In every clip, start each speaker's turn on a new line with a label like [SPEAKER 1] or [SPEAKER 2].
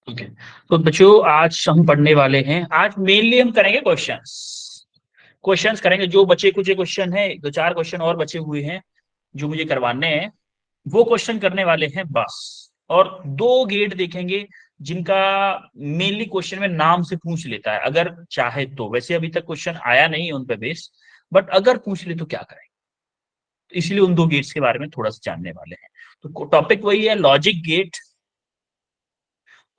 [SPEAKER 1] Okay. तो बच्चों आज हम पढ़ने वाले हैं, आज मेनली हम करेंगे क्वेश्चंस। क्वेश्चंस करेंगे, जो बचे कुछ क्वेश्चन है, दो चार क्वेश्चन और बचे हुए हैं जो मुझे करवाने हैं, वो क्वेश्चन करने वाले हैं बस। और दो गेट देखेंगे जिनका मेनली क्वेश्चन में नाम से पूछ लेता है अगर चाहे तो। वैसे अभी तक क्वेश्चन आया नहीं उन पे बेस, बट अगर पूछ ले तो क्या करें। तो इसलिए उन दो गेट्स के बारे में थोड़ा सा जानने वाले हैं। तो टॉपिक वही है, लॉजिक गेट।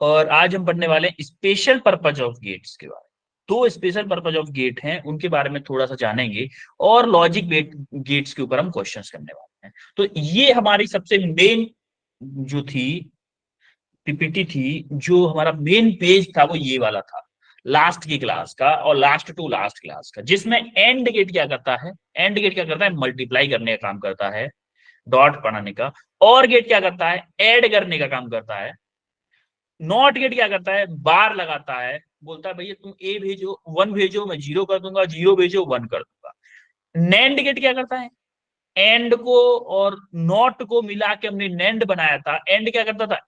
[SPEAKER 1] और आज हम पढ़ने वाले हैं स्पेशल पर्पज ऑफ गेट्स के बारे में। दो स्पेशल पर्पज ऑफ गेट हैं, उनके बारे में थोड़ा सा जानेंगे। और लॉजिक गेट्स के ऊपर हम क्वेश्चंस करने वाले हैं। तो ये हमारी सबसे मेन जो थी पीपीटी थी, जो हमारा मेन पेज था वो ये वाला था, लास्ट की क्लास का और लास्ट टू लास्ट क्लास का। जिसमें एंड गेट क्या करता है, एंड गेट क्या करता है, मल्टीप्लाई करने का काम करता है, डॉट बनाने का। और गेट क्या करता है, ऐड करने का काम करता है। नॉट गेट क्या करता है, बार लगाता है, बोलता है भैया तुम ए भेजो, वन भेजो, मैं जीरो कर दूंगा, जीरो भेजो, वन कर दूंगा। नैंड गेट क्या करता है, एंड को और नॉट को मिला के हमने नैंड बनाया था। एंड क्या करता था,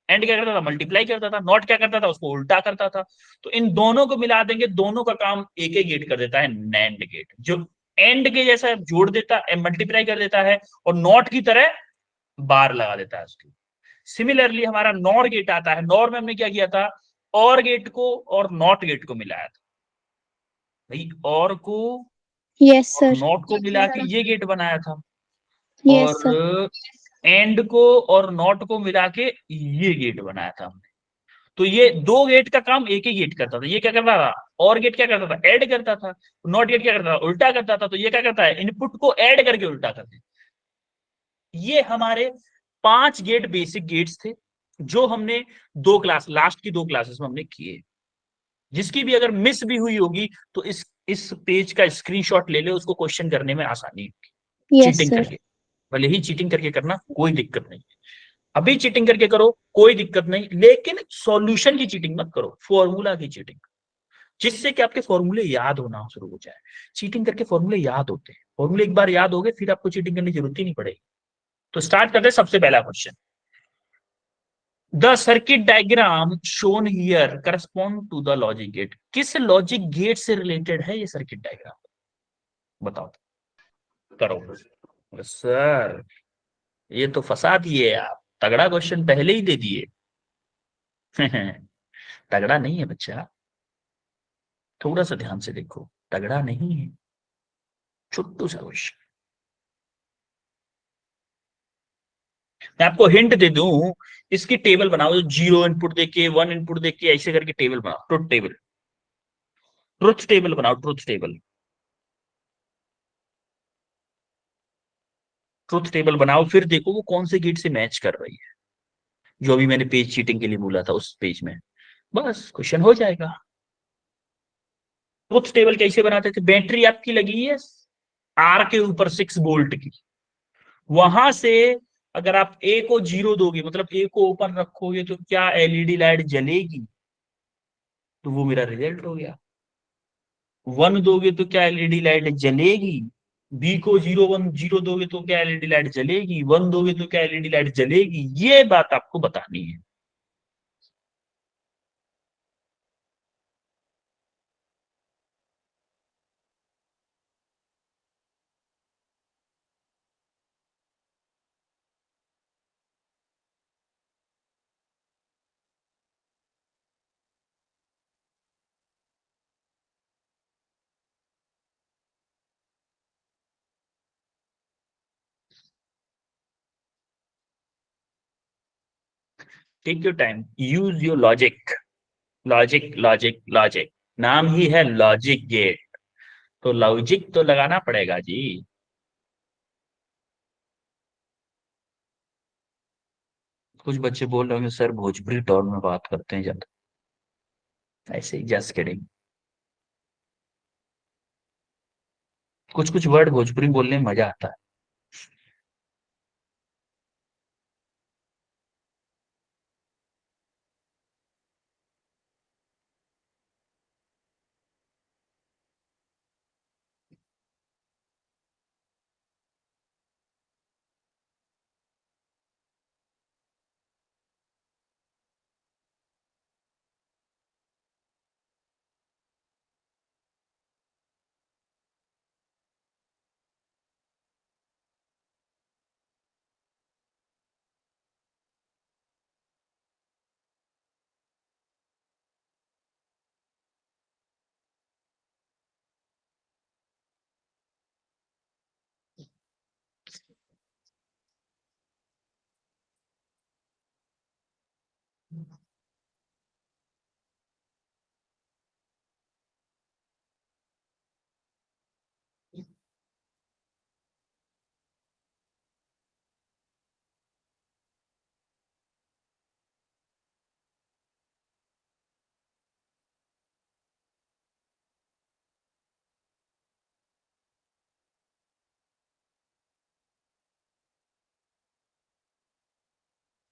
[SPEAKER 1] एंड क्या करता था, मल्टीप्लाई करता था। नॉट क्या करता था, उसको उल्टा करता था। तो इन दोनों को मिला देंगे, दोनों का काम एक ही गेट कर देता है, नैंड गेट, जो एंड के जैसा जोड़ देता है, मल्टीप्लाई कर देता है, और नॉट की तरह बार लगा देता है उसकी। सिमिलरली हमारा नॉर गेट आता है। नॉर में हमने क्या किया था, और गेट को और नॉट गेट को मिलाया था। भाई और को
[SPEAKER 2] यस
[SPEAKER 1] और
[SPEAKER 2] सर।
[SPEAKER 1] नॉट को मिला के ये गेट बनाया था।
[SPEAKER 2] Yes sir.
[SPEAKER 1] और एंड को और नॉट को मिला के ये गेट बनाया था हमने। तो ये दो गेट का काम एक ही गेट करता था। ये क्या करता था, और गेट क्या करता था, ऐड करता था। नॉट गेट क्या करता था, उल्टा करता था। तो ये क्या करता है, इनपुट को ऐड करके उल्टा कर देता। ये हमारे पांच गेट बेसिक गेट्स थे, जो हमने दो क्लास, लास्ट की दो क्लासेस में हमने किए। जिसकी भी अगर मिस भी हुई होगी तो इस पेज का स्क्रीनशॉट ले ले, उसको क्वेश्चन करने में आसानी होगी,
[SPEAKER 2] यस
[SPEAKER 1] चीटिंग
[SPEAKER 2] सर।
[SPEAKER 1] करके। भले ही चीटिंग करके करना, कोई दिक्कत नहीं। अभी चीटिंग करके करो, कोई दिक्कत नहीं, लेकिन सॉल्यूशन की चीटिंग मत करो, फॉर्मूला की चीटिंग। जिससे कि आपके फॉर्मूले याद होना शुरू हो जाए। चीटिंग करके फॉर्मूले याद होते हैं, फॉर्मूले एक बार याद हो गए फिर आपको चीटिंग करने की जरूरत ही नहीं पड़ेगी। तो स्टार्ट करते हैं, सबसे पहला question. The circuit diagram shown here correspond to the logic gate. किस लॉजिक गेट से रिलेटेड है ये सर्किट डायग्राम, बताओ, करो। सर ये तो फंसा दिए आप, तगड़ा क्वेश्चन पहले ही दे दिए। तगड़ा नहीं है बच्चा, थोड़ा सा ध्यान से देखो, तगड़ा नहीं है, छोटू सा क्वेश्चन। मैं आपको हिंट दे दूं, इसकी टेबल बनाओ, जीरो इनपुट देके, वन इनपुट देके, ऐसे करके टेबल बनाओ, ट्रुथ टेबल। ट्रुथ टेबल बनाओ, ट्रुथ टेबल। ट्रुथ टेबल बनाओ, फिर देखो वो कौन से गेट से मैच कर रही है, जो अभी मैंने पेज चीटिंग के लिए बोला था उस पेज में। बस क्वेश्चन हो जाएगा। ट्रुथ टेबल कैसे बनाते थे, बैटरी आपकी लगी है आर के ऊपर 6 वोल्ट की, वहां से अगर आप ए को जीरो दोगे, मतलब ए को ओपन रखोगे, तो क्या एलईडी लाइट जलेगी, तो वो मेरा रिजल्ट हो गया। वन दोगे तो क्या एलईडी लाइट जलेगी, बी को जीरो वन जीरो दोगे तो क्या एलईडी लाइट जलेगी, वन दोगे तो क्या एलईडी लाइट जलेगी, ये बात आपको बतानी है। Take your time, use your logic. Logic logic logic, नाम ही है लॉजिक गेट, तो लॉजिक तो लगाना पड़ेगा जी। कुछ बच्चे बोल रहे होंगे सर भोजपुरी टोन में बात करते हैं ज्यादा, ऐसे ही जस्ट किडिंग। कुछ कुछ वर्ड भोजपुरी बोलने में मजा आता है।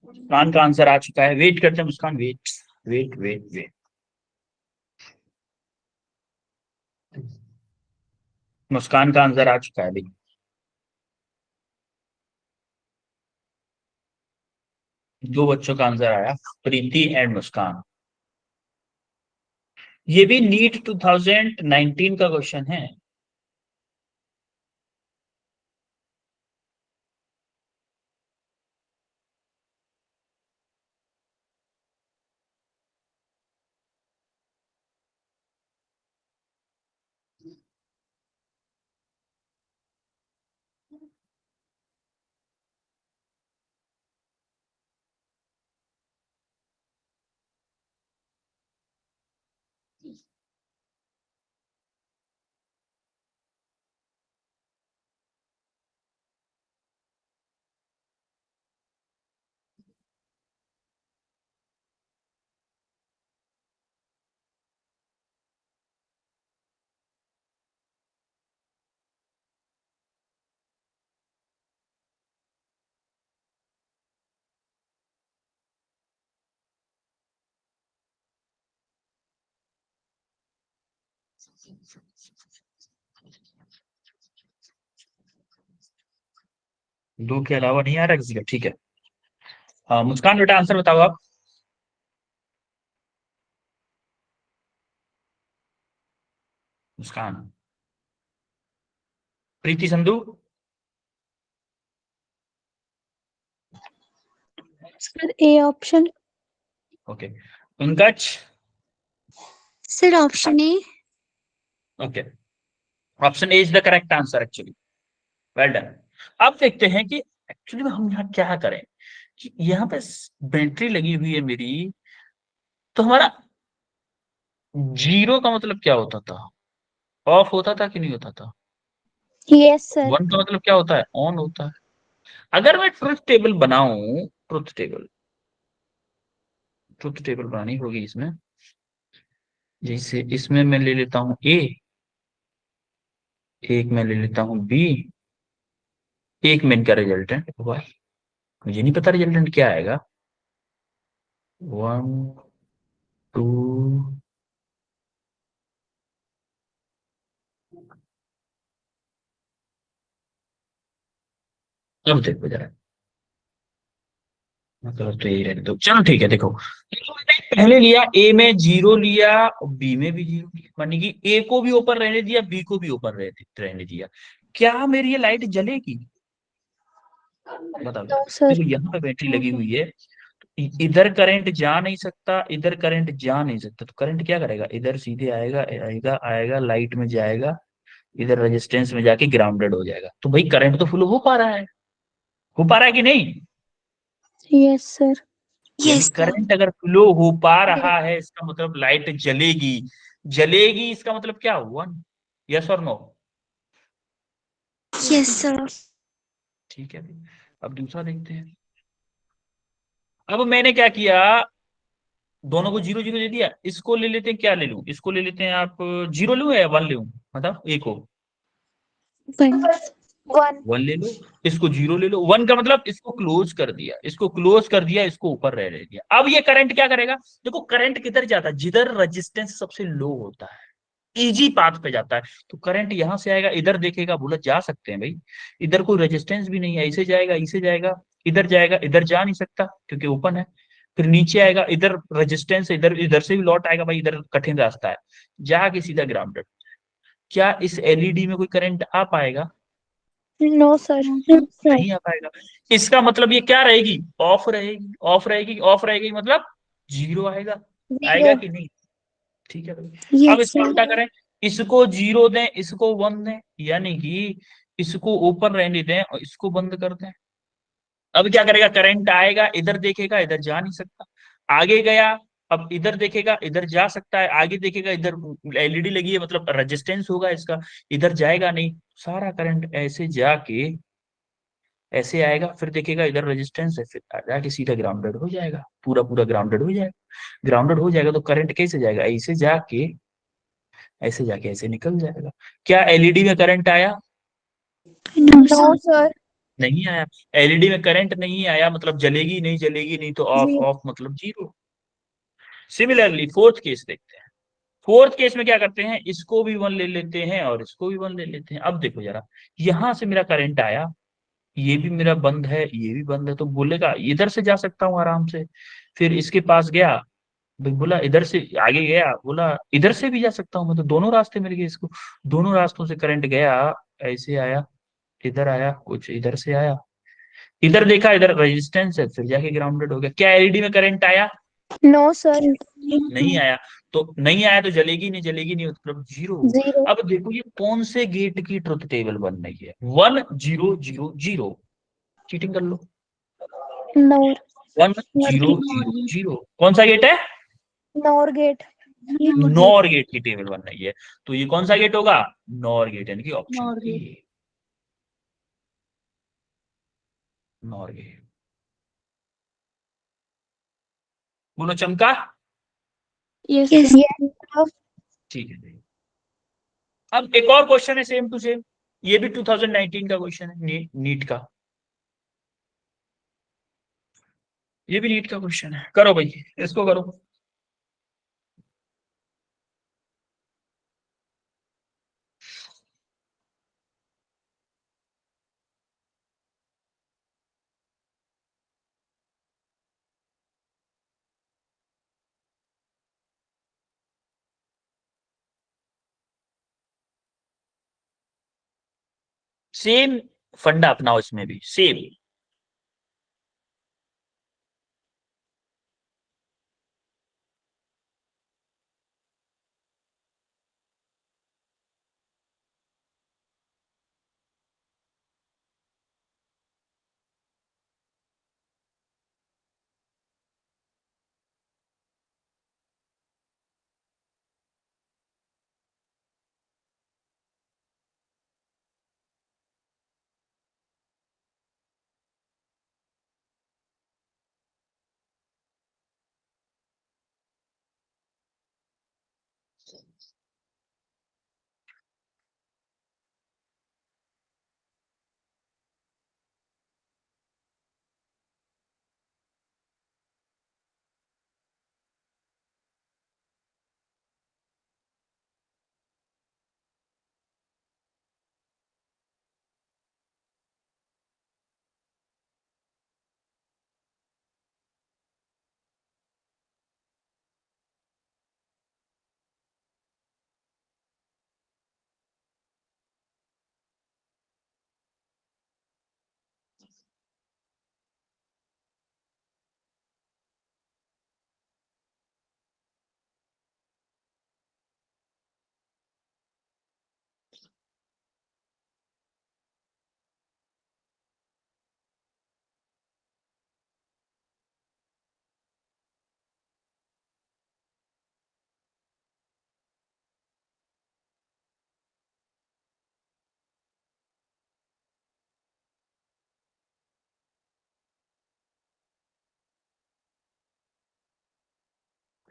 [SPEAKER 1] मुस्कान का आंसर आ चुका है, वेट करते हैं मुस्कान, वेट वेट वेट वेट। मुस्कान का आंसर आ चुका है देखिए, दो बच्चों का आंसर आया, प्रीति एंड मुस्कान। ये भी नीट 2019 का क्वेश्चन है। दो के अलावा नहीं आ रहा किसी का, ठीक है। मुस्कान बेटा आंसर बताओ आप। Muskan, Preeti Sandhu,
[SPEAKER 2] sir A option.
[SPEAKER 1] Okay. Pankaj,
[SPEAKER 2] sir option A.
[SPEAKER 1] Okay, option A is the correct answer actually, well done. अब देखते हैं कि एक्चुअली में हम यहाँ क्या करें, कि यहाँ पे बैटरी लगी हुई है मेरी, तो हमारा जीरो का मतलब क्या होता था, ऑफ होता था कि नहीं होता था।
[SPEAKER 2] Yes sir.
[SPEAKER 1] वन का मतलब क्या होता है, ऑन होता है। अगर मैं ट्रुथ टेबल बनाऊं, ट्रुथ टेबल बनानी होगी इसमें, जैसे इसमें मैं ले लेता हूं ए, एक मैं ले लेता हूं बी, एक में इनका रिजल्टेंट वाई। मुझे नहीं पता रिजल्टेंट क्या आएगा, वन, टू, अब देखो जरा, मतलब तो यही रहने दो, चलो ठीक है। देखो, पहले लिया ए में जीरो लिया, बी में भी जीरो लिया, मानी कि ए को भी ऊपर रहने दिया, बी को भी ऊपर रहने दिया। क्या मेरी ये लाइट जलेगी, बताओ।
[SPEAKER 2] No sir.
[SPEAKER 1] देखो यहाँ पे बैटरी लगी हुई है, इधर करंट जा नहीं सकता, इधर करंट जा नहीं सकता, तो करंट क्या करेगा, इधर सीधे आएगा आएगा आएगा, लाइट में जाएगा, इधर रेजिस्टेंस में जाके ग्राउंडेड हो जाएगा। तो भाई करंट तो फ्लो हो पा रहा है, हो पा रहा है कि नहीं।
[SPEAKER 2] Yes sir.
[SPEAKER 1] यानी
[SPEAKER 2] यस सर।
[SPEAKER 1] करंट अगर फ्लो हो पा रहा है, इसका मतलब लाइट जलेगी। जलेगी इसका मतलब क्या, वन, यस और नो।
[SPEAKER 2] Yes sir.
[SPEAKER 1] ठीक है, अब दूसरा देखते हैं। अब मैंने क्या किया, दोनों को जीरो जीरो दे दिया, इसको ले लेते हैं, क्या ले लूं, इसको ले लेते हैं, आप जीरो लूं या वन लूं, मतलब ए को
[SPEAKER 2] वन। वन।
[SPEAKER 1] वन ले लो, इसको जीरो ले लो। वन का मतलब इसको क्लोज कर दिया, इसको क्लोज कर दिया, इसको ऊपर रह दिया। अब ये करंट क्या करेगा, देखो करंट किधर जाता है, जिधर रेजिस्टेंस सबसे लो होता है, इजी पाथ पे जाता है। तो करंट यहां से आएगा, इधर देखेगा, बोला जा सकते हैं भाई, इधर कोई रेजिस्टेंस भी नहीं है, इसे जाएगा, इसे जाएगा, इधर जाएगा, इधर जा नहीं सकता क्योंकि ओपन है। फिर नीचे आएगा, इधर रेजिस्टेंस, इधर इधर से भी लौट आएगा भाई, इधर कठिन रास्ता है, जाके सीधा ग्राउंडेड। क्या इस एलईडी में कोई करंट आ पाएगा,
[SPEAKER 2] नो सर।
[SPEAKER 1] नहीं आ पाएगा। इसका मतलब ये क्या रहेगी, ऑफ रहेगी, ऑफ रहेगी, ऑफ रहेगी, मतलब जीरो आएगा,
[SPEAKER 2] जीरो।
[SPEAKER 1] आएगा कि नहीं। ठीक है भाई। अब
[SPEAKER 2] यस
[SPEAKER 1] इसको
[SPEAKER 2] सर।
[SPEAKER 1] उल्टा करें, इसको जीरो दें, इसको वन दें, यानी कि इसको ओपन रहने दें और इसको बंद कर दें। अब क्या करेगा, करंट आएगा, इधर देखेगा, इधर जा नहीं सकता, आगे गया, अब इधर देखेगा, इधर जा सकता है, आगे देखेगा, इधर एलईडी लगी है, मतलब रेजिस्टेंस होगा इसका, इधर जाएगा नहीं, सारा करंट ऐसे जाके ऐसे आएगा, फिर देखेगा इधर रेजिस्टेंस है, फिर जाके सीधा ग्राउंडेड हो जाएगा, पूरा पूरा ग्राउंडेड हो जाएगा। ग्राउंडेड हो जाएगा तो करंट कैसे जाएगा, ऐसे जाके ऐसे निकल जाएगा। क्या एलईडी में करंट आया?
[SPEAKER 2] No, sir.
[SPEAKER 1] नहीं आया। एलईडी में करंट नहीं आया मतलब जलेगी नहीं, जलेगी नहीं तो ऑफ,
[SPEAKER 2] Zero.
[SPEAKER 1] ऑफ मतलब जीरो। सिमिलरली फोर्थ केस देखते हैं। फोर्थ केस में क्या करते हैं, इसको भी वन ले लेते हैं और इसको भी वन ले लेते हैं। अब देखो जरा, यहां से मेरा करंट आया, ये भी मेरा बंद है, ये भी बंद है, तो बोलेगा इधर से जा सकता हूँ आराम से। फिर इसके पास गया, भाई बोला इधर से आगे गया, बोला इधर से भी जा सकता हूँ, मतलब दोनों रास्ते मिल गए इसको। दोनों रास्तों से करंट गया, ऐसे आया, इधर आया, कुछ इधर से आया, इधर देखा, इधर रेजिस्टेंस है, फिर जाके ग्राउंडेड हो गया। क्या एलईडी में करंट आया?
[SPEAKER 2] No, sir.
[SPEAKER 1] नहीं आया। तो नहीं आया तो जलेगी नहीं, जलेगी नहीं मतलब जीरो।
[SPEAKER 2] Zero.
[SPEAKER 1] अब देखो ये कौन से गेट की ट्रुथ टेबल बन रही है, 1 0 0 0, चीटिंग कर लो।
[SPEAKER 2] Nor.
[SPEAKER 1] 1 0 0 0, कौन सा गेट है?
[SPEAKER 2] Nor gate.
[SPEAKER 1] नॉर गेट की टेबल बन रही है। तो ये कौन सा गेट होगा? नॉर गेट, यानी कि ऑप्शन ए, नॉर गेट। बोलो चमका।
[SPEAKER 2] Yes. Yes. Sir.
[SPEAKER 1] ठीक है। अब एक और क्वेश्चन है सेम टू सेम, ये भी 2019 का क्वेश्चन है, नीट का। ये भी नीट का क्वेश्चन है, करो भाई, इसको करो। सेम फंडा अपनाओ इसमें भी, सेम।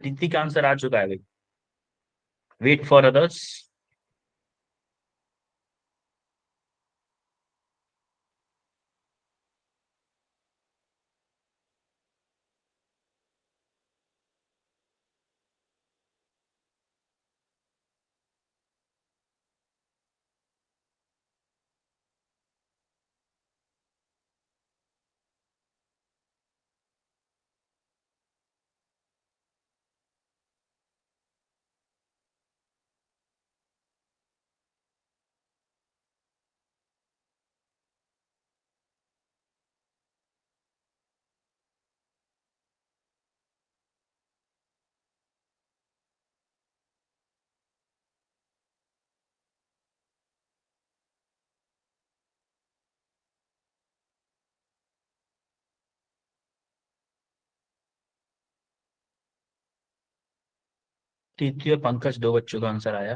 [SPEAKER 1] ऋतिक का आंसर आ चुका है भाई, वेट फॉर अदर्स। प्रीति और पंकज, दो बच्चों का आंसर आया।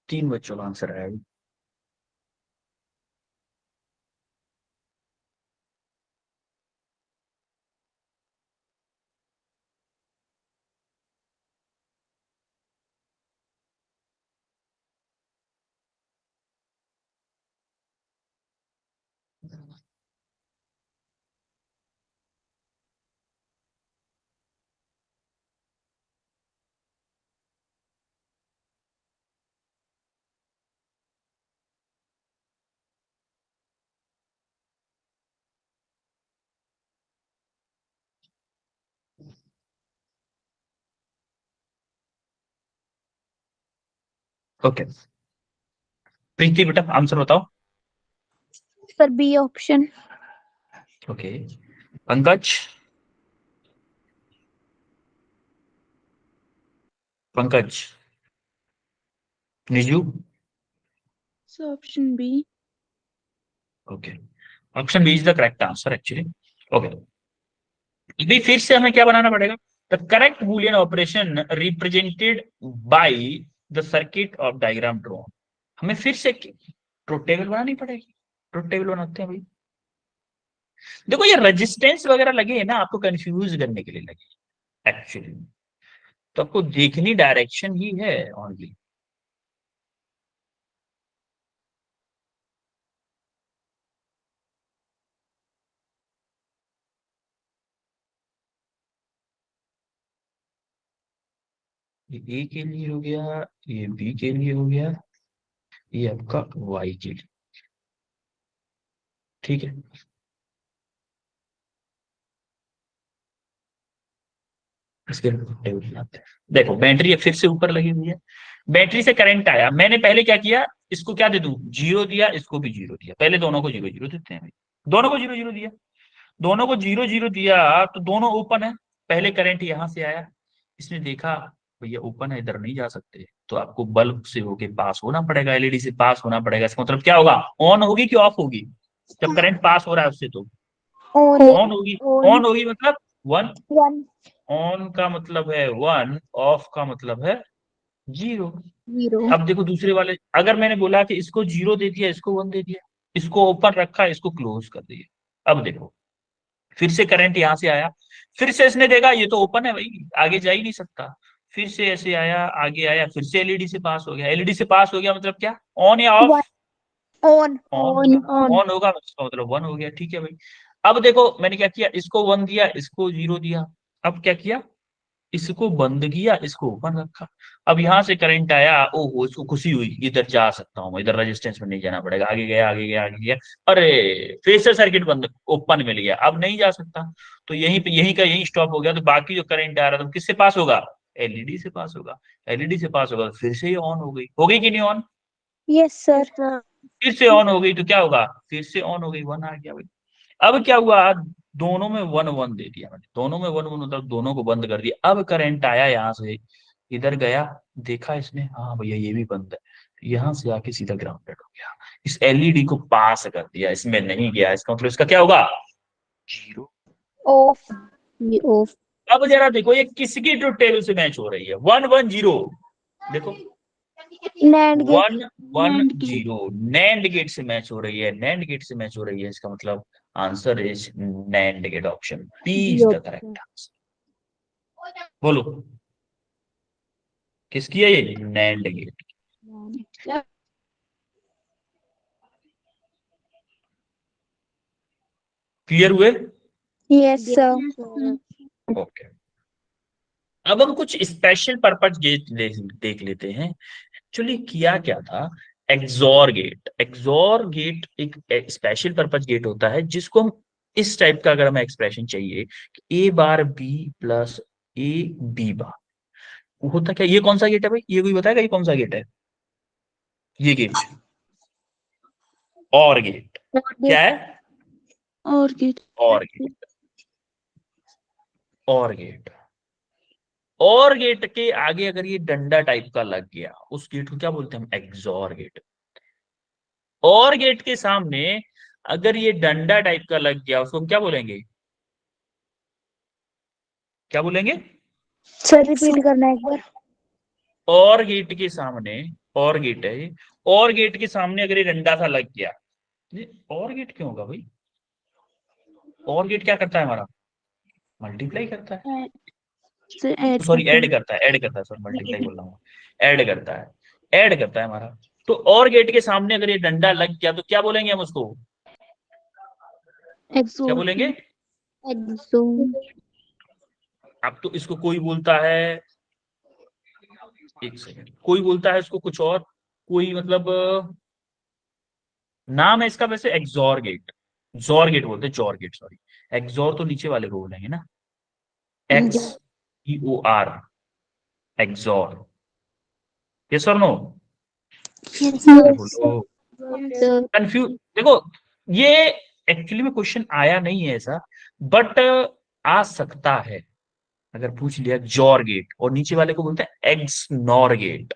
[SPEAKER 1] तीन बच्चों का आंसर आया। ओके प्रीति बेटा आंसर बताओ।
[SPEAKER 2] Sir B option.
[SPEAKER 1] Okay Pankaj, Pankaj, Niju,
[SPEAKER 2] sir option B.
[SPEAKER 1] Okay option B is the correct answer actually. Okay अभी फिर से हमें क्या बनाना पड़ेगा? The correct Boolean operation represented by the circuit of diagram drawn. हमें फिर से ट्रुथ टेबल बनानी पड़ेगी। ट्रुथ टेबल बनाते हैं भाई। देखो ये रेजिस्टेंस वगैरह लगे है ना आपको कंफ्यूज करने के लिए लगे एक्चुअली, तो आपको देखनी डायरेक्शन ही है ओनली। ये ए के लिए हो गया, ये बी के लिए हो गया, ये आपका वाई के लिए। ठीक है इसके टेबल बनाते हैं। देखो बैटरी फिर से ऊपर लगी हुई है, बैटरी से करंट आया, मैंने पहले क्या किया, इसको क्या दे दूं, जीरो दिया, इसको भी जीरो दिया, पहले दोनों को जीरो जीरो देते हैं भाई। दोनों को जीरो जीरो दिया, दोनों को जीरो जीरो दिया तो दोनों ओपन है। पहले करंट यहां से आया, इसने देखा भैया ओपन है इधर नहीं जा सकते, तो आपको बल्ब से होके पास होना पड़ेगा, एलईडी से पास होना पड़ेगा। इसका मतलब क्या होगा, ऑन होगी कि ऑफ होगी? जब करंट पास हो रहा है उससे तो
[SPEAKER 2] ऑन।
[SPEAKER 1] ऑन होगी।
[SPEAKER 2] ऑन।
[SPEAKER 1] ऑन होगी मतलब वन,
[SPEAKER 2] वन।
[SPEAKER 1] ऑन का मतलब है वन, ऑफ का मतलब है जीरो।
[SPEAKER 2] जीरो।
[SPEAKER 1] अब देखो दूसरे वाले, अगर मैंने बोला कि इसको जीरो दे दिया, इसको वन दे दिया, इसको ओपन रखा, इसको क्लोज कर दिया, अब देखो फिर से करंट यहां से आया, फिर से इसने देखा ये तो ओपन है भाई, आगे जा ही नहीं सकता, फिर से ऐसे आया, आगे आया, फिर से एलईडी से पास हो गया। एलईडी से पास हो गया मतलब क्या, ऑन या of?
[SPEAKER 2] One. On.
[SPEAKER 1] On
[SPEAKER 2] on.
[SPEAKER 1] होगा,
[SPEAKER 2] ऑन।
[SPEAKER 1] ऑन होगा इसका मतलब वन हो गया। ठीक है भाई, अब देखो मैंने क्या किया, इसको वन दिया, इसको जीरो दिया, अब क्या किया, इसको बंद किया, इसको ओपन रखा। अब यहां से करंट आया, ओहो इसको खुशी हुई, इधर जा सकता हूं, इधर रेजिस्टेंस में नहीं जाना पड़ेगा, आगे गया, आगे गया, आगे गया, अरे प्रेशर सर्किट बंद, ओपन मिल गया, अब नहीं जा सकता, तो यहीं पे यहीं का यहीं स्टॉप हो गया। तो बाकी जो करंट आ रहा था किससे पास होगा, एलईडी से पास होगा, एलईडी से पास होगा, फिर से ये ऑन हो गई कि नहीं ऑन?
[SPEAKER 2] Yes sir.
[SPEAKER 1] फिर से ऑन हो गई तो क्या होगा, फिर से ऑन हो गई, वन आ गया भाई। अब क्या हुआ, दोनों में वन वन दे दिया मैंने, दोनों में वन वन मतलब दोनों को बंद कर दिया। अब करंट आया यहाँ से, इधर गया, देखा इसने, हाँ भैया ये भी बंद है, यहाँ से आके सीधा ग्राउंडेड हो गया, इस एलईडी को पास कर दिया, इसमें नहीं गया, इसका मतलब इसका क्या होगा, जीरो।
[SPEAKER 2] ऑफ। ये ऑफ।
[SPEAKER 1] अब जरा देखो ये किसकी ट्रुथ टेबल से मैच हो रही है, वन वन जीरो, देखो
[SPEAKER 2] NAND gate.
[SPEAKER 1] One one zero, NAND gate से मैच हो रही है, नैंड गेट से मैच हो रही है, इसका मतलब answer is NAND gate, option B
[SPEAKER 2] B
[SPEAKER 1] is the
[SPEAKER 2] option.
[SPEAKER 1] Correct answer. बोलो किसकी है ये, नैंड गेट। क्लियर हुए?
[SPEAKER 2] Yes sir.
[SPEAKER 1] ओके अब हम कुछ स्पेशल पर्पज गेट देख लेते हैं। एक्चुअली किया क्या था, एक्सोर गेट, एक्सोर गेट एक स्पेशल पर्पज गेट होता है जिसको हम इस टाइप का, अगर हमें एक्सप्रेशन चाहिए कि A bar B plus A B bar, वो होता क्या, ये कौन सा गेट है भाई, ये कोई बताएगा ये कौन सा गेट है, ये गेट, और गेट,
[SPEAKER 2] और
[SPEAKER 1] क्या
[SPEAKER 2] गेट।
[SPEAKER 1] है,
[SPEAKER 2] और gate.
[SPEAKER 1] OR gate, OR gate. OR gate के आगे अगर ये डंडा टाइप का लग गया, उस गेट को क्या बोलते हैं हम? XOR gate. और गेट के सामने अगर ये डंडा टाइप का लग गया, उसको हम क्या बोलेंगे? क्या बोलेंगे?
[SPEAKER 2] सर रिपीट करना एक बार।
[SPEAKER 1] और गेट के सामने, और गेट है ये, और गेट के सामने अगर ये डंडा सा लग गया, ये और गेट क्यों होगा भाई? और गेट क्या करता है हमारा? मल्टीप्लाई करता है।
[SPEAKER 2] सर ऐड
[SPEAKER 1] सॉरी,
[SPEAKER 2] करते
[SPEAKER 1] ऐड
[SPEAKER 2] हैं।
[SPEAKER 1] करता है, ऐड करता है, सॉरी मल्टीप्लाई बोल रहा हूँ। ऐड करता है, ऐड करता है हमारा। तो और गेट के सामने अगर ये डंडा लग गया तो क्या बोलेंगे हम उसको? क्या
[SPEAKER 2] एक्सो
[SPEAKER 1] बोलेंगे?
[SPEAKER 2] एक्सो
[SPEAKER 1] अब तो इसको कोई बोलता है, एक सेकेंड, कोई बोलता है इसको कुछ और, कोई मतलब नाम है इसका वैसे, एक्सोर गेट। जोर गेट बोलते हैं, जोर गेट सॉरी। एक्सोर तो नीचे वाले को बोलेंगे ना, एक्स ई ओ आर, एक्सोर। यस और नो?
[SPEAKER 2] यस
[SPEAKER 1] अरे बोलो।
[SPEAKER 2] सर।
[SPEAKER 1] कंफ्यूज, देखो, ये एक्चुअली में क्वेश्चन आया नहीं है ऐसा, बट आ सकता है। अगर पूछ लिया जॉर गेट, और नीचे वाले को बोलते हैं X NOR gate.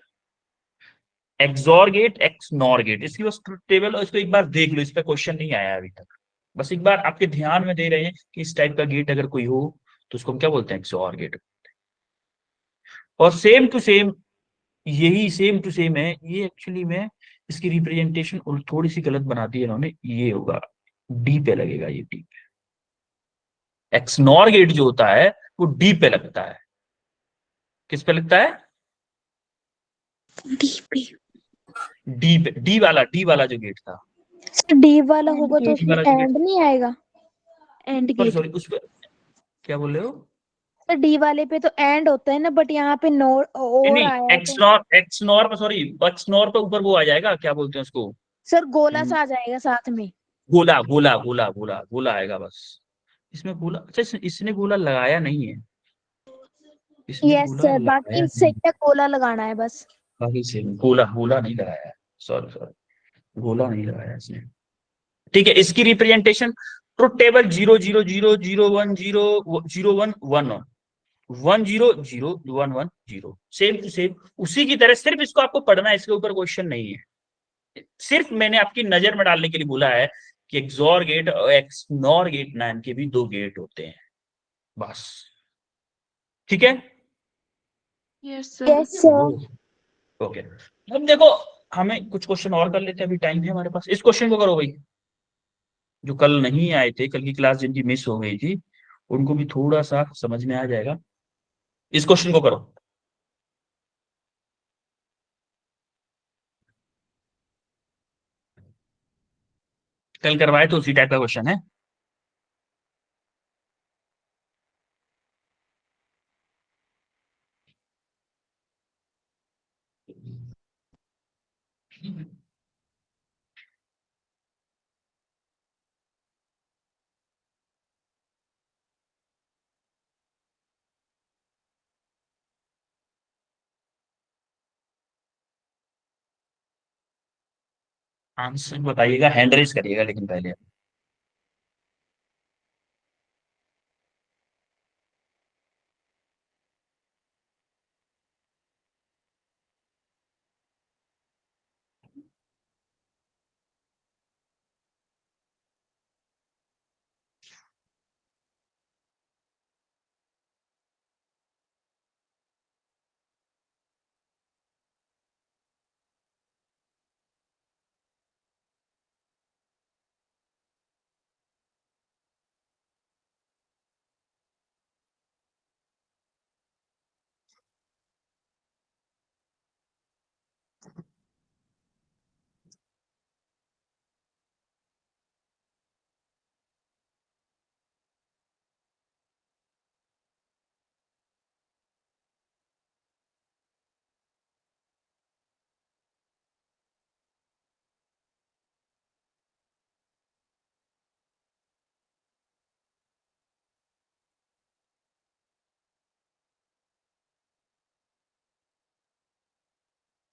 [SPEAKER 1] XOR gate, X NOR gate, इसकी बस टेबल और इसको एक बार देख लो, इस पे क्वेश्चन नहीं आया अभी तक। बस एक बार आपके ध्यान में दे रहे हैं कि इस टाइप का गेट अगर कोई हो तो उसको हम क्या बोलते हैं? XOR gate. और सेम टू सेम, यही सेम टू सेम है ये एक्चुअली में। इसकी रिप्रेजेंटेशन और थोड़ी सी गलत बना दी है इन्होंने, ये होगा डी पे लगेगा, ये डी। एक्सनॉर गेट जो होता है वो डी पे लगता है। किस पे लगता है?
[SPEAKER 2] डी पे।
[SPEAKER 1] डी पे, डी वाला जो गेट था,
[SPEAKER 2] सर डी वाला होगा तो
[SPEAKER 1] डी
[SPEAKER 2] उसमें
[SPEAKER 1] वाला जो गेट,
[SPEAKER 2] एंड नहीं आएगा। And
[SPEAKER 1] sorry
[SPEAKER 2] gate.
[SPEAKER 1] सॉरी, उस पे क्या बोल रहे हो?
[SPEAKER 2] सर डी वाले पे तो एंड होता है ना, बट यहाँ पे नो
[SPEAKER 1] नहीं
[SPEAKER 2] और
[SPEAKER 1] नहीं,
[SPEAKER 2] आया है तो।
[SPEAKER 1] एक्सनॉर पे, सॉरी, एक्सनॉर पे ऊपर वो आ जाएगा, क्या बोलते हैं उसको?
[SPEAKER 2] सर गोला
[SPEAKER 1] हम्म,
[SPEAKER 2] सा आ जाएगा साथ में।
[SPEAKER 1] गोला गोला गोला गोला गोला आएगा बस। इसमें गोला, अच्छा इसने गोला लगाया नहीं है, इसने
[SPEAKER 2] यस
[SPEAKER 1] गोला
[SPEAKER 2] सर,
[SPEAKER 1] लगाया
[SPEAKER 2] बाकी
[SPEAKER 1] नहीं।
[SPEAKER 2] सही गोला लगाना है बस।
[SPEAKER 1] बाकी से गोला गोला नहीं लगाया है, सॉरी सॉरी, गोला नहीं लगाया इसने। ठीक है, इसकी representation truth table 0 0 0 0 1 0 0 1 1 1 0 0 1 1 0, same to same उसी की तरह, सिर्फ इसको आपको पढ़ना है, इसके ऊपर क्वेश्चन नहीं है। सिर्फ मैंने आपकी नजर में डालने के लिए बोला है कि एक्सोर गेट और एक्सनॉर गेट नाम के भी दो गेट होते हैं, बस। ठीक है।
[SPEAKER 2] Yes sir. Yes sir.
[SPEAKER 1] Okay, अब देखो, हमें कुछ क्वेश्चन और कर लेते हैं, अभी टाइम है हमारे पास। इस क्वेश्चन को करो भाई, जो कल नहीं आए थे, कल की क्लास जिनकी मिस हो गई थी, उनको भी थोड़ा सा समझ में आ जाएगा। इस क्वेश्चन को करो। कल करवाए तो उसी टाइप का क्वेश्चन है। आंसर बताइएगा, हैंड रेज करिएगा लेकिन पहले।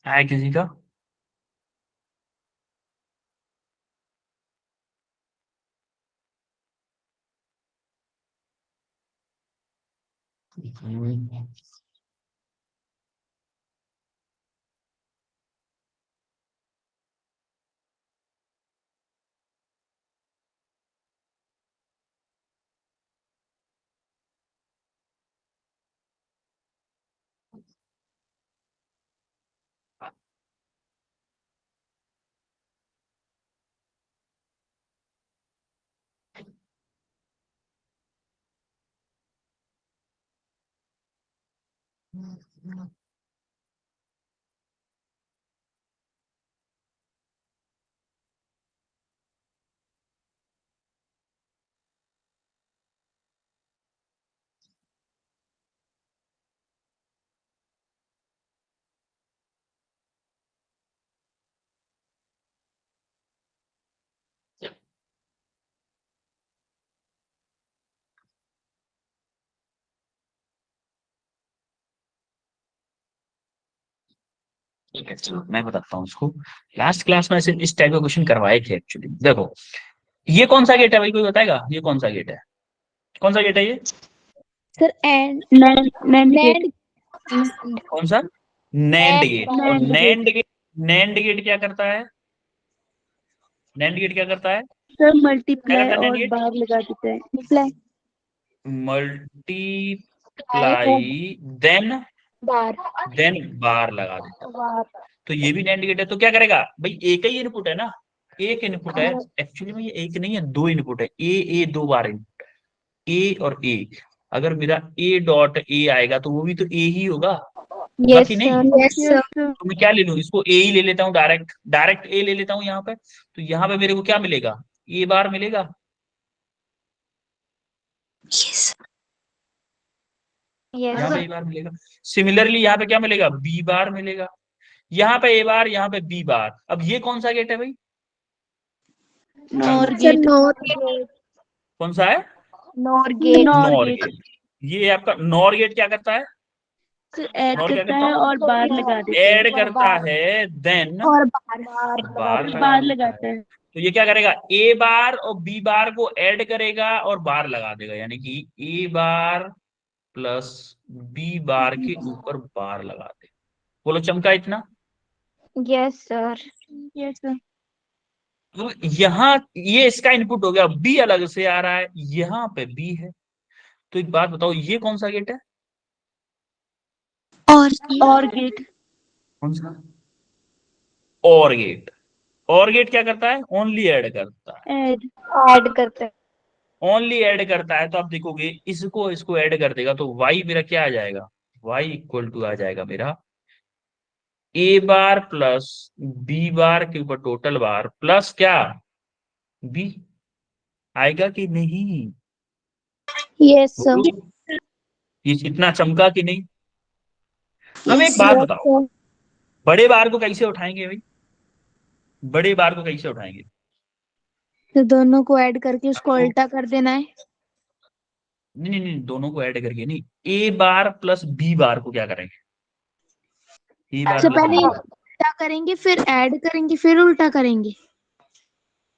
[SPEAKER 1] आया किसी का? ठीक है, चलो मैं बताता हूँ उसको। लास्ट क्लास में ऐसे इस टाइप का क्वेश्चन करवाए थे एक्चुअली। देखो, ये कौन सा गेट है भाई, कोई बताएगा ये कौन सा गेट है? कौन सा गेट है ये?
[SPEAKER 2] Sir AND
[SPEAKER 3] NAND gate.
[SPEAKER 2] NAND
[SPEAKER 1] कौन सा? NAND gate. और
[SPEAKER 3] नैंड गेट
[SPEAKER 1] नैंड गेट क्या करता है? नैंड गेट क्या करता है?
[SPEAKER 3] सर
[SPEAKER 1] क्या
[SPEAKER 3] मल्टीप्लाई
[SPEAKER 1] करता है नैंड
[SPEAKER 3] और
[SPEAKER 1] गेट?
[SPEAKER 3] बार लगा देते हैं। मल्टीप्लाई
[SPEAKER 1] मल्टीप्लाई देन
[SPEAKER 2] बार
[SPEAKER 1] बार लगा देता है।
[SPEAKER 2] बार
[SPEAKER 1] तो ये भी नैंड गेट है। तो क्या करेगा भाई, एक ही इनपुट है ना, एक इनपुट है। एक्चुअली में ये एक नहीं है, दो इनपुट है। ए दो बार इनपुट है, ए और ए। अगर मेरा ए डॉट ए आएगा तो वो भी तो ए ही होगा, होगा
[SPEAKER 2] यस
[SPEAKER 1] कि नहीं?
[SPEAKER 2] Sir yes
[SPEAKER 3] yes
[SPEAKER 2] sir
[SPEAKER 3] sir.
[SPEAKER 1] तो मैं क्या ले लूं, इसको ए ही ले लेता हूँ, डायरेक्ट डायरेक्ट ए ले लेता हूँ यहाँ पे। तो यहाँ पे मेरे को क्या मिलेगा? ए बार मिलेगा।
[SPEAKER 2] यस
[SPEAKER 1] यहाँ पे
[SPEAKER 2] सर
[SPEAKER 1] ए बार मिलेगा। सिमिलरली यहाँ पे क्या मिलेगा? बी बार मिलेगा। यहाँ पे ए बार, यहाँ पे बी बार। अब ये कौन सा गेट है भाई?
[SPEAKER 3] Nor
[SPEAKER 2] sir
[SPEAKER 3] gate.
[SPEAKER 2] नॉर
[SPEAKER 1] कौन सा है?
[SPEAKER 2] NOR gate
[SPEAKER 3] NOR
[SPEAKER 1] NOR
[SPEAKER 3] gate
[SPEAKER 1] gate. ये आपका नॉर गेट क्या करता है?
[SPEAKER 3] सर ऐड
[SPEAKER 1] नॉर क्या
[SPEAKER 3] करता
[SPEAKER 1] करता
[SPEAKER 3] है
[SPEAKER 1] है?
[SPEAKER 3] और बार लगा देते हैं।
[SPEAKER 1] ऐड करता है, देन
[SPEAKER 2] और बार
[SPEAKER 1] बार
[SPEAKER 3] फिर
[SPEAKER 1] लगा
[SPEAKER 3] बार
[SPEAKER 1] देता है।
[SPEAKER 3] लगाता है।
[SPEAKER 1] तो ये क्या करेगा? ए बार और बी बार को ऐड करेगा और बार लगा देगा, यानी कि A bar plus B bar के ऊपर बार लगा दे। बोलो चमका इतना?
[SPEAKER 2] Yes sir
[SPEAKER 3] yes sir.
[SPEAKER 1] तो यहाँ ये इसका इनपुट हो गया, बी अलग से आ रहा है, यहाँ पे बी है। तो एक बात बताओ, ये कौन सा गेट है?
[SPEAKER 3] और गेट।
[SPEAKER 1] कौन सा? और गेट। और गेट क्या करता है? ओनली ऐड करता है।
[SPEAKER 3] ऐड।
[SPEAKER 2] ऐड करते हैं
[SPEAKER 1] ओनली ऐड करता है। तो आप देखोगे, इसको इसको ऐड कर देगा तो y मेरा क्या आ जाएगा? y इक्वल टू आ जाएगा मेरा ए बार प्लस बी बार के ऊपर टोटल बार प्लस क्या? बी। आएगा कि नहीं?
[SPEAKER 2] यस सर
[SPEAKER 1] बोलो, ये इतना चमका कि नहीं? अब एक
[SPEAKER 2] यस
[SPEAKER 1] बात बताओ,
[SPEAKER 2] सर
[SPEAKER 1] बड़े बार को कैसे उठाएंगे भाई? बड़े बार को कैसे उठाएंगे?
[SPEAKER 2] तो दोनों को ऐड करके उसको उल्टा कर देना है
[SPEAKER 1] नहीं नहीं नहीं, दोनों को ऐड करके नहीं। ए बार प्लस बी बार को क्या करेंगे? ए बार
[SPEAKER 2] सबसे
[SPEAKER 1] प्लस
[SPEAKER 2] पहले
[SPEAKER 1] बी बार।
[SPEAKER 2] उल्टा करेंगे फिर ऐड करेंगे फिर उल्टा करेंगे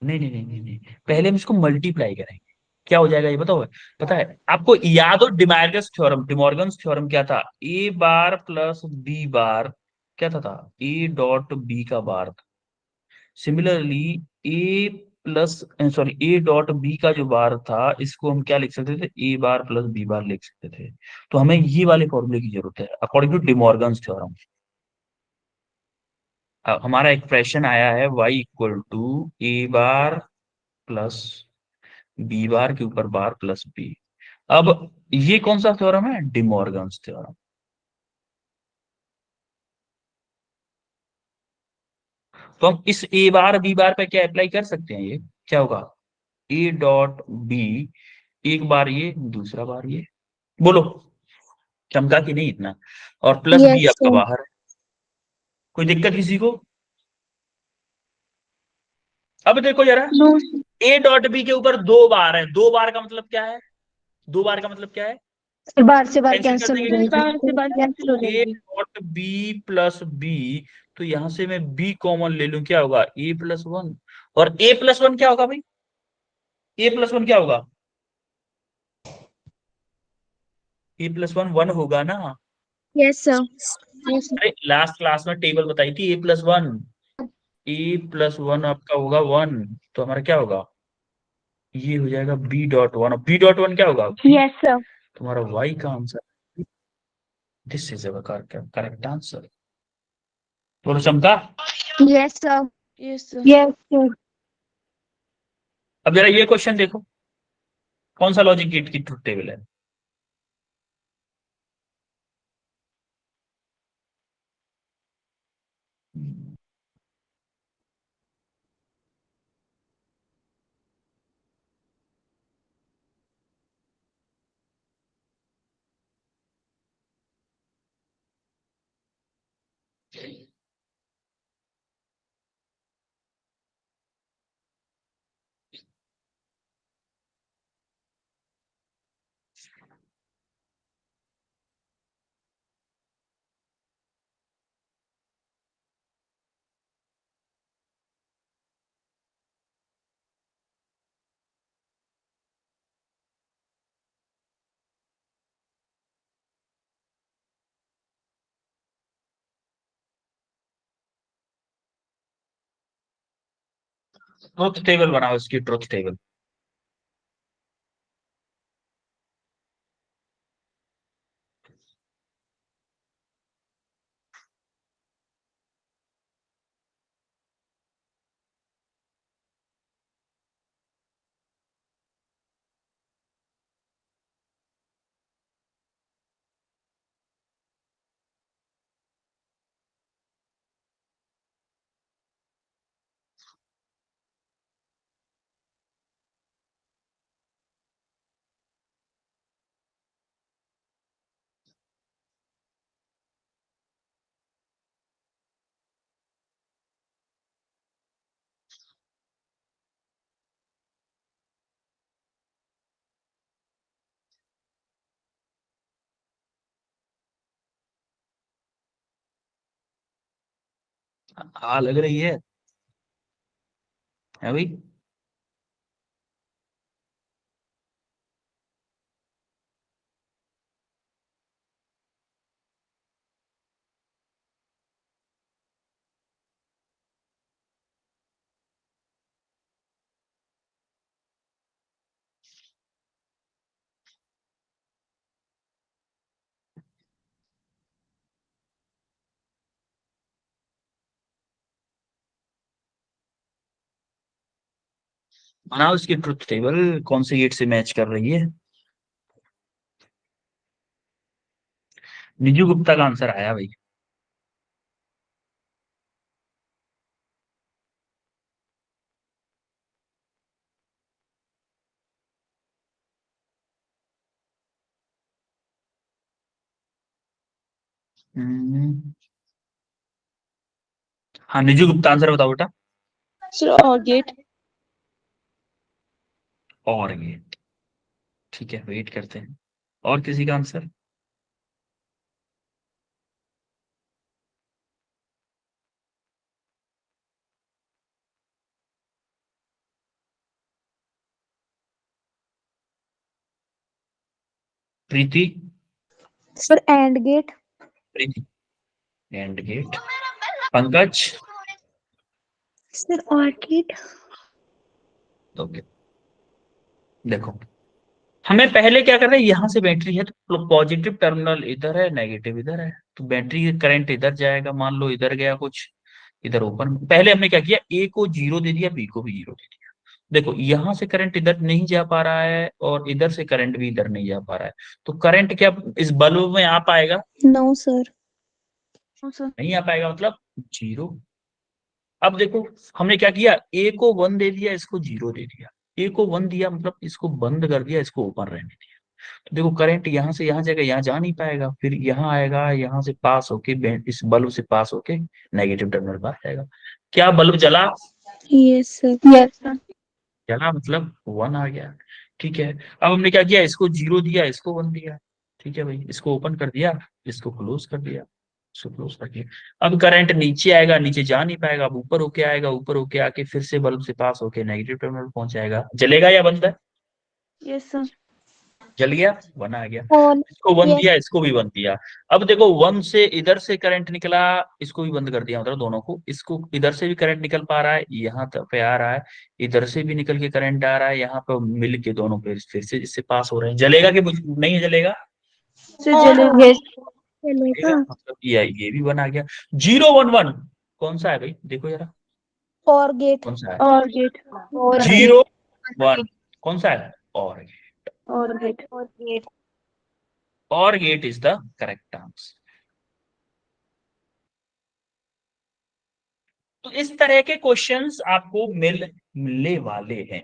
[SPEAKER 1] नहीं नहीं नहीं नहीं नहीं, पहले हम इसको मल्टीप्लाई करेंगे। क्या हो जाएगा ये बताओ? पता है आपको? याद हो डिमॉर्गन्स थ्योरम? डिमॉर्गन्स थ्योरम क्या था? ए बार प्लस बी बार क्या था? ए डॉट बी का बार था। Similarly A plus, sorry, A dot B का जो बार था, इसको हम क्या लिख सकते थे? ए बार प्लस बी बार लिख सकते थे। तो हमें ये वाले फॉर्मूले की जरूरत है अकॉर्डिंग टू डिमॉर्गन्स थ्योरम। हमारा एक्सप्रेशन आया है y equal to A bar plus B bar के ऊपर बार प्लस बी। अब ये कौन सा थ्योरम है? De Morgan's theorem. तो हम इस ए बार बी बार पे क्या अप्लाई कर सकते हैं? ये क्या होगा? ए डॉट बी, एक बार ये दूसरा बार ये। बोलो चमका कि नहीं इतना? और प्लस बी
[SPEAKER 2] यस
[SPEAKER 1] आपका
[SPEAKER 2] सर
[SPEAKER 1] बाहर है। कोई दिक्कत किसी को? अब देखो जरा,
[SPEAKER 3] नो।
[SPEAKER 1] ए डॉट बी के ऊपर दो बार है। दो बार का मतलब क्या है? दो बार का मतलब क्या है?
[SPEAKER 2] बार से बार
[SPEAKER 1] कैंसिल कर
[SPEAKER 2] कैंसिल हो
[SPEAKER 1] देंगे
[SPEAKER 3] फिर
[SPEAKER 1] किसी
[SPEAKER 3] बार से बार कैंसिल हो
[SPEAKER 1] को। ए
[SPEAKER 3] जाएगी।
[SPEAKER 1] डॉट बी प्लस बी, तो यहां से मैं बी कॉमन ले लूं, क्या होगा? ए प्लस वन। और ए प्लस वन क्या होगा भाई? ए प्लस वन क्या होगा? ए प्लस वन वन होगा ना?
[SPEAKER 2] Yes sir
[SPEAKER 3] yes sir.
[SPEAKER 1] अरे लास्ट क्लास में टेबल बताई थी, ए प्लस वन। ए प्लस वन आपका होगा वन। तो हमारा क्या होगा? ये हो जाएगा B dot one. B dot one क्या होगा?
[SPEAKER 2] यस सर
[SPEAKER 1] तुम्हारा वाई का answer. This is our correct answer. बोलो चमका?
[SPEAKER 2] Yes sir
[SPEAKER 3] yes sir.
[SPEAKER 2] Yes sir
[SPEAKER 1] अब जरा ये क्वेश्चन देखो, कौन सा लॉजिक गेट की ट्रुथ टेबल है? ट्रुथ टेबल बनाओ, इसकी ट्रुथ टेबल। हाँ लग रही है भाई। बनाओ इसकी ट्रुथ टेबल, कौन से गेट से मैच कर रही है। निजू गुप्ता का आंसर आया भाई। हम्म, हाँ निजू गुप्ता आंसर बताओ बेटा।
[SPEAKER 3] Sir OR gate.
[SPEAKER 1] OR gate, ठीक है वेट करते हैं। और किसी का answer. Preeti.
[SPEAKER 2] Sir AND gate.
[SPEAKER 1] Preeti AND gate. Pankaj.
[SPEAKER 3] Sir OR gate.
[SPEAKER 1] Okay, देखो हमें पहले क्या करना है, यहाँ से बैटरी है तो पॉजिटिव टर्मिनल इधर है, नेगेटिव इधर है, तो बैटरी करंट इधर जाएगा। मान लो इधर गया कुछ, इधर ओपन। पहले हमने क्या किया, ए को 0 दे दिया, बी को भी 0 दे दिया। देखो यहाँ से करंट इधर नहीं जा पा रहा है और इधर से करंट भी इधर नहीं जा पा रहा है, तो करंट क्या इस बल्ब में आ पाएगा।
[SPEAKER 2] No sir.
[SPEAKER 1] नहीं आ पाएगा, मतलब 0। अब देखो हमने क्या किया, ए को 1 दे दिया, इसको 0 दे दिया। ए को 1 दिया मतलब इसको बंद कर दिया, इसको ओपन रहने दिया। तो देखो करंट यहाँ से यहाँ जाएगा, यहाँ जा नहीं पाएगा, फिर यहाँ आएगा, यहाँ से पास होके इस बल्ब से पास होके नेगेटिव टर्मिनल पर आएगा। क्या बल्ब जला।
[SPEAKER 2] Yes sir.
[SPEAKER 3] Yes sir.
[SPEAKER 1] चला मतलब 1 आ गया। ठीक है, अब हमने क्या किया, इसको 0 दिया, इसको 1 दिया। ठीक है भाई, इसको ओपन कर दिया, इसको क्लोज कर दिया, इसको क्लोज कर दिया। अब करंट नीचे आएगा, नीचे जा नहीं पाएगा, अब ऊपर होके आएगा, ऊपर होके आके फिर से बल्ब से पास होके नेगेटिव टर्मिनल पहुंच जाएगा। जलेगा या बंद है।
[SPEAKER 3] Yes sir.
[SPEAKER 1] जल गया, 1 आ गया।
[SPEAKER 2] ऑन।
[SPEAKER 1] इसको 1
[SPEAKER 2] यस।
[SPEAKER 1] दिया, इसको भी 1 दिया। अब देखो 1 से इधर से करंट निकला, इसको भी बंद कर दिया, मतलब दोनों को। इसको इधर से भी करंट निकल पा रहा है, यहाँ तक पे आ रहा है, इधर से भी निकल के करंट आ रहा है, यहाँ पे मिल के दोनों फिर से इससे पास हो रहे हैं। जलेगा कि नहीं जलेगा।
[SPEAKER 3] सर जलेगा।
[SPEAKER 1] जलेगा,
[SPEAKER 2] चलेगा।
[SPEAKER 1] मतलब ये भी 1 आ गया। 0 1 1 कौन सा है भाई, देखो जरा
[SPEAKER 2] और गेट।
[SPEAKER 1] कौन सा है।
[SPEAKER 3] और गेट।
[SPEAKER 2] और
[SPEAKER 1] 0 1 कौन सा है, और।
[SPEAKER 3] और gate.
[SPEAKER 2] OR gate.
[SPEAKER 1] OR gate is the correct answer. तो इस तरह के क्वेश्चंस आपको मिलने वाले हैं।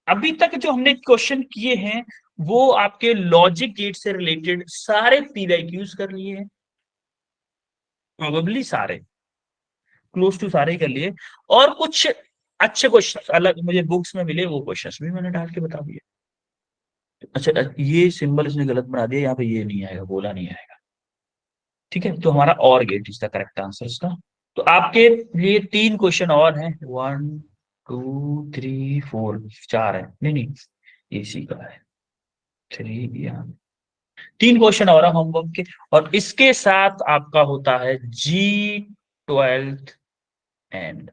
[SPEAKER 1] अभी तक जो हमने क्वेश्चन किए हैं वो आपके लॉजिक गेट से रिलेटेड सारे पीवाईक्यूज कर लिए हैं। प्रोबेबली सारे, क्लोज टू सारे ही कर लिए, और कुछ अच्छे क्वेश्चन अलग मुझे बुक्स में मिले, वो क्वेश्चंस भी मैंने डाल के बता दिए। अच्छा, ये सिंबल इसने गलत बना दिया, यहाँ पे ये नहीं आएगा, बोला नहीं आएगा। ठीक है, तो हमारा OR gate is the correct answer इसका। तो आपके लिए 3 क्वेश्चन और हैं, 1 2 3 4, 4 है, नहीं नहीं इसी का है 3, यहाँ 3 क्वेश्चन और होमवर्क के, और इसके साथ आपका होता है G12 एंड,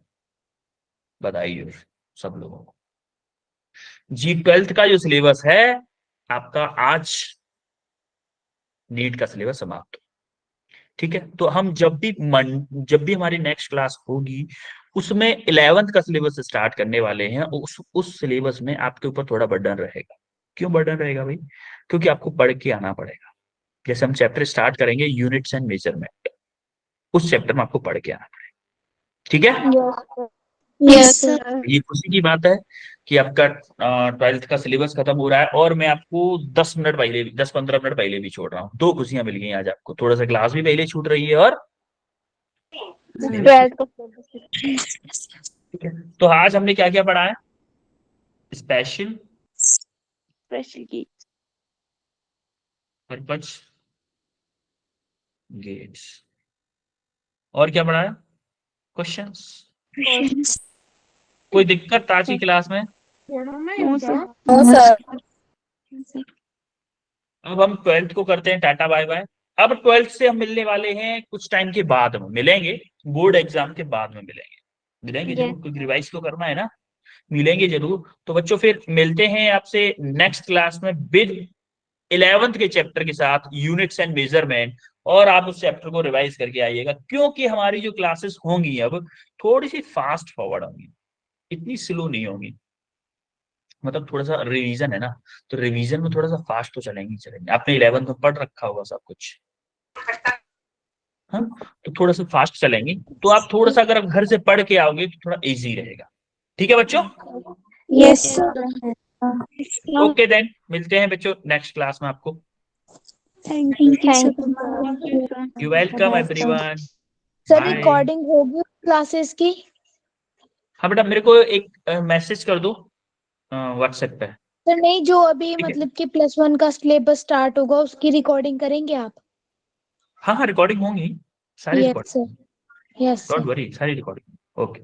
[SPEAKER 1] बधाई सब लोगों को। G12 का जो सिलेबस है आपका, आज नीट का सिलेबस समाप्त। ठीक है, तो हम जब भी हमारी नेक्स्ट क्लास होगी उसमें 11th का सिलेबस स्टार्ट करने वाले हैं। उस सिलेबस में आपके ऊपर थोड़ा बर्डन रहेगा। क्यों बर्डन रहेगा भाई? क्योंकि आपको पढ़ के आना पड़ेगा। जैसे हम चैप्टर स्टार्ट करेंगे यूनिट्स एंड मेजरमेंट, उस चैप्टर में आपको पढ़ के आना पड़ेगा। ठीक है,
[SPEAKER 3] यस सर।
[SPEAKER 1] ये खुशी की बात है कि आपका 12th का सिलेबस खत्म हो रहा है, और मैं आपको 10-15 मिनट पहले भी छोड़ रहा हूँ। 2 खुशियां मिल गई आज आपको, थोड़ा सा क्लास भी पहले छूट रही है और
[SPEAKER 2] 12th का
[SPEAKER 1] ठीक है। तो आज हमने क्या क्या पढ़ा है? स्पेशल
[SPEAKER 3] स्पेशल की
[SPEAKER 1] पर्पज गेट्स, और क्या पढ़ा है? क्वेश्चंस। कोई दिक्कत आज की क्लास में?
[SPEAKER 3] No sir.
[SPEAKER 1] अब हम 12th को करते हैं टाटा बाय बाय। अब 12th से हम मिलने वाले हैं कुछ टाइम के बाद, में मिलेंगे, बोर्ड एग्जाम के बाद में मिलेंगे जरूर, क्योंकि रिवाइज तो करना है ना, मिलेंगे जरूर। तो बच्चों फिर मिलते हैं आपसे नेक्स्ट क्लास में विद 11th के चैप्टर के साथ, यूनिट्स एंड मेजरमेंट, और आप उस चैप्टर को रिवाइज करके आइएगा, क्योंकि हमारी जो क्लासेस होंगी अब थोड़ी सी फास्ट फॉरवर्ड होंगी, इतनी स्लो नहीं होंगी। मतलब थोड़ा सा रिवीजन है ना, तो रिवीजन में थोड़ा सा फास्ट तो चलेंगे। आपने 11th में पढ़ रखा होगा सब कुछ, हाँ, तो थोड़ा सा फास्ट चलेंगे। तो आप थोड़ा सा अगर आप घर से पढ़ के आओगे तो थोड़ा इजी रहेगा। ठीक है बच्चों,
[SPEAKER 3] यस सर।
[SPEAKER 1] ओके देन, मिलते हैं बच्चों नेक्स्ट क्लास में आपको।
[SPEAKER 3] Thank you sir.
[SPEAKER 1] You welcome everyone,
[SPEAKER 2] sir
[SPEAKER 1] bye.
[SPEAKER 2] Recording होगी क्लासेस की?
[SPEAKER 1] हाँ बेटा, मेरे को एक मैसेज कर दो व्हाट्सएप पे।
[SPEAKER 2] सर नहीं, जो अभी
[SPEAKER 1] ठीक है,
[SPEAKER 2] मतलब कि +1 का सिलेबस स्टार्ट होगा उसकी रिकॉर्डिंग करेंगे आप?
[SPEAKER 1] हाँ हाँ रिकॉर्डिंग होंगी, सारी
[SPEAKER 2] yes
[SPEAKER 1] recording,
[SPEAKER 2] sir, yes
[SPEAKER 1] don't
[SPEAKER 2] sir.
[SPEAKER 1] Worry, सारी रिकॉर्डिंग। ओके।